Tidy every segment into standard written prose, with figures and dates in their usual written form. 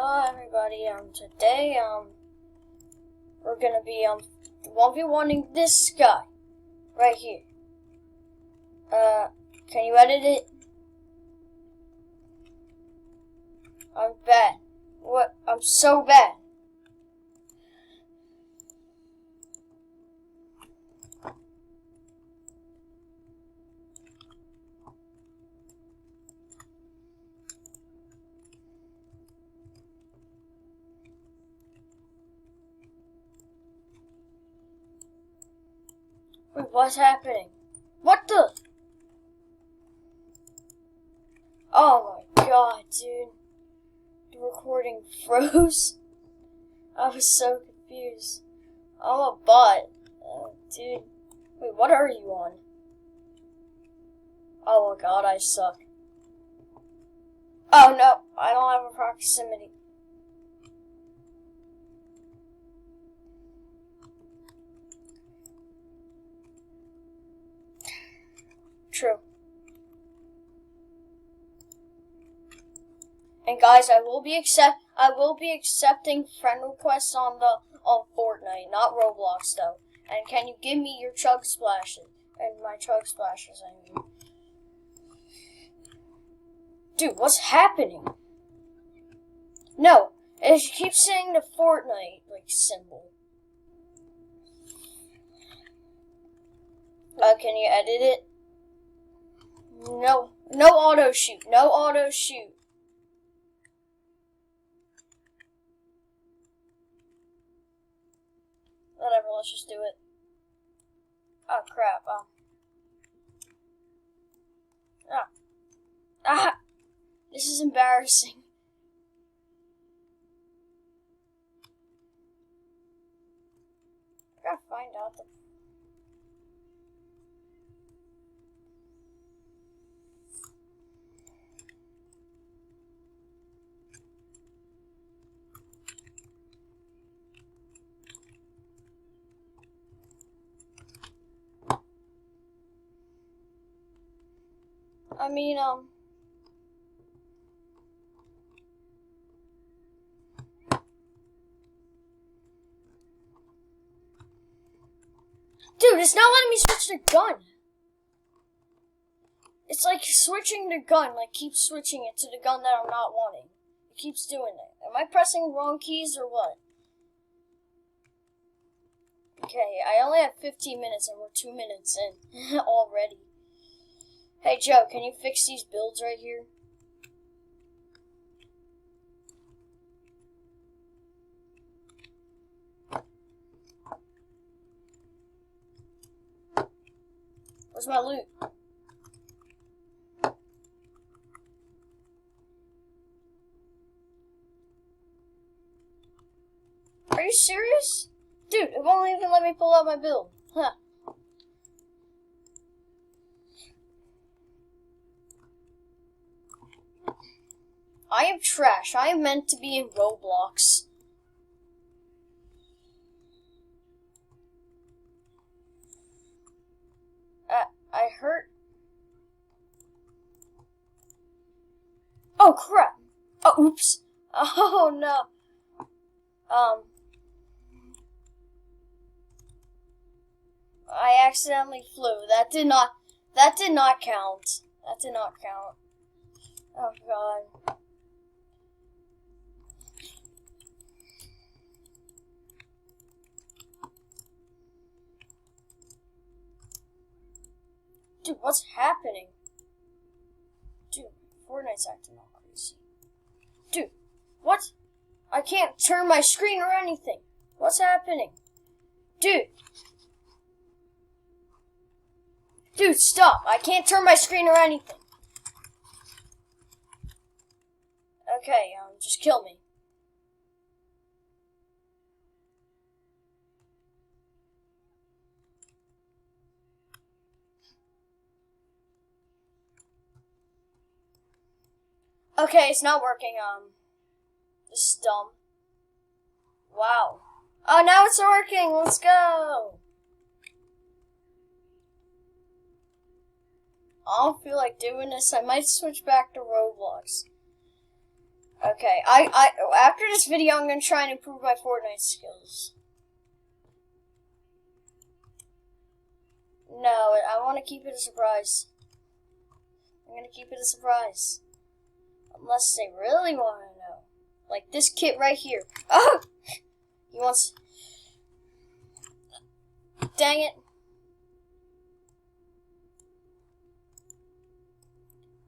Hello everybody, today, we're gonna be, 1v1ing this guy, right here. Can you edit it? I'm bad. What? I'm so bad. Wait, what's happening? What the? Oh my god, dude. The recording froze. I was so confused. I'm a bot. Dude. Wait, what are you on? Oh my god, I suck. Oh no, I don't have a proximity. True. And guys, I will be accepting friend requests on Fortnite, not Roblox though. And can you give me your chug splashes? And my chug splashes, I mean. Dude, what's happening? No, it keeps saying the Fortnite symbol. Can you edit it? No auto shoot. No auto shoot. Whatever, let's just do it. Oh crap. This is embarrassing. I gotta find out the. I mean, dude, it's not letting me switch the gun. It's like switching the gun, keep switching it to the gun that I'm not wanting. It keeps doing it. Am I pressing the wrong keys or what? Okay, I only have 15 minutes and we're 2 minutes in already. Hey Joe, can you fix these builds right here? Where's my loot? Are you serious? Dude, it won't even let me pull out my build. Huh. I am trash. I am meant to be in Roblox. I hurt. Oh crap. Oh, oops. Oh no. I accidentally flew. That did not count. That did not count. Oh god. Dude, what's happening? Dude, Fortnite's acting all crazy. Dude, what? I can't turn my screen or anything. What's happening? Dude. Dude, stop. I can't turn my screen or anything. Okay, just kill me. Okay, it's not working, this is dumb. Wow. Oh, now it's working, let's go! I don't feel like doing this, I might switch back to Roblox. Okay, after this video, I'm gonna try and improve my Fortnite skills. No, I want to keep it a surprise. I'm gonna keep it a surprise. Unless they really want to know. Like this kid right here. Oh! He wants... Dang it.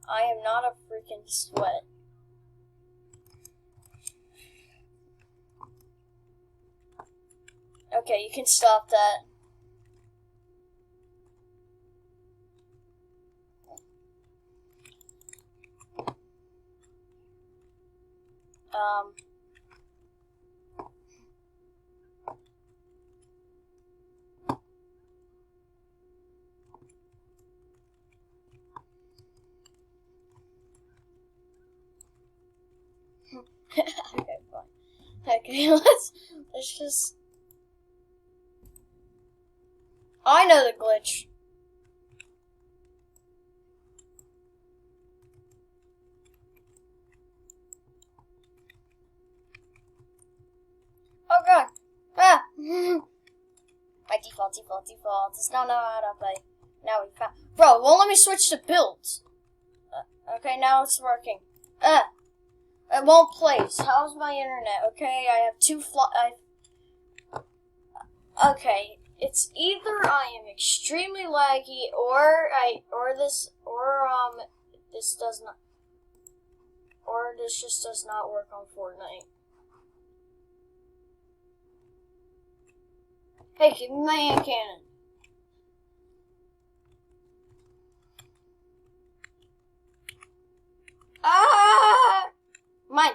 I am not a freaking sweat. Okay, you can stop that. Okay, fine. Okay, let's just... I know the glitch. Oh god. Ah! My default. Does not know how to play. Now we found... Bro, won't let me switch to builds. Okay, now it's working. It won't place. How's my internet? Okay, I have two Okay, it's either I am extremely laggy this does not, or this just does not work on Fortnite. Hey, give me my hand cannon. Ah! Mine.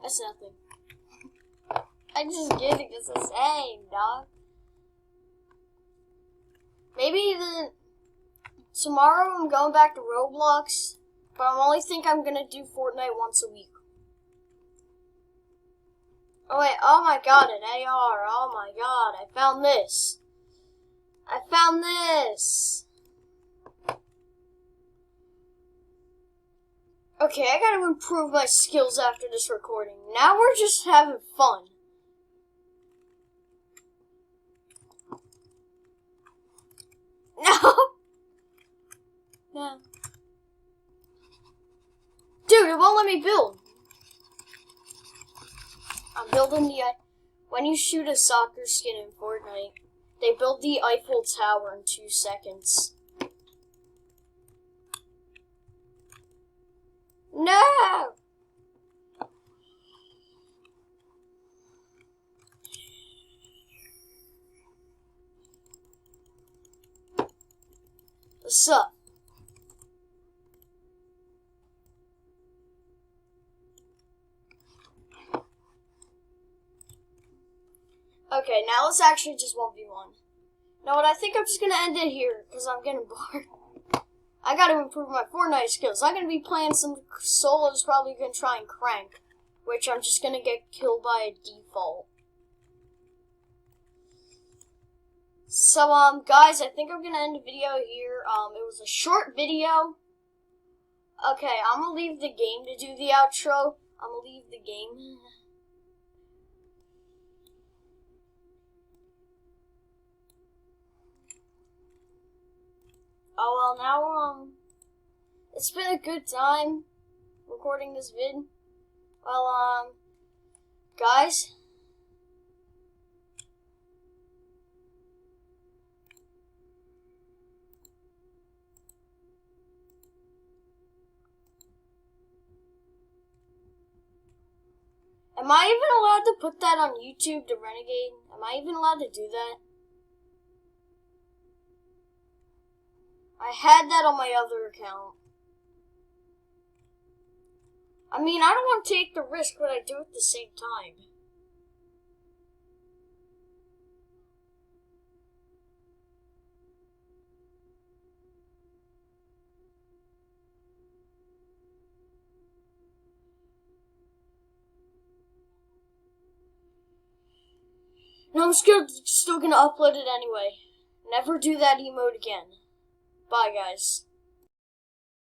That's nothing. I'm just kidding. It's the same, dog. Maybe tomorrow I'm going back to Roblox, but I only think I'm gonna do Fortnite once a week. Oh wait, oh my god, an AR, oh my god, I found this. Okay, I gotta improve my skills after this recording. Now we're just having fun. No! No. Dude, it won't let me build. I'm building when you shoot a soccer skin in Fortnite, they build the Eiffel Tower in 2 seconds. No! What's up? Okay, now let's actually just 1v1. You know what, I think I'm just gonna end it here, because I'm getting bored. I gotta improve my Fortnite skills. I'm gonna be playing some solos, probably gonna try and crank, which I'm just gonna get killed by a default. So, guys, I think I'm gonna end the video here. It was a short video. Okay, I'm gonna leave the game to do the outro. I'm gonna leave the game. Oh, well, now, it's been a good time recording this vid. Well, guys, am I even allowed to put that on YouTube to Renegade? Am I even allowed to do that? I had that on my other account. I mean, I don't want to take the risk, but I do at the same time. No, I'm still gonna upload it anyway. Never do that emote again. Bye, guys.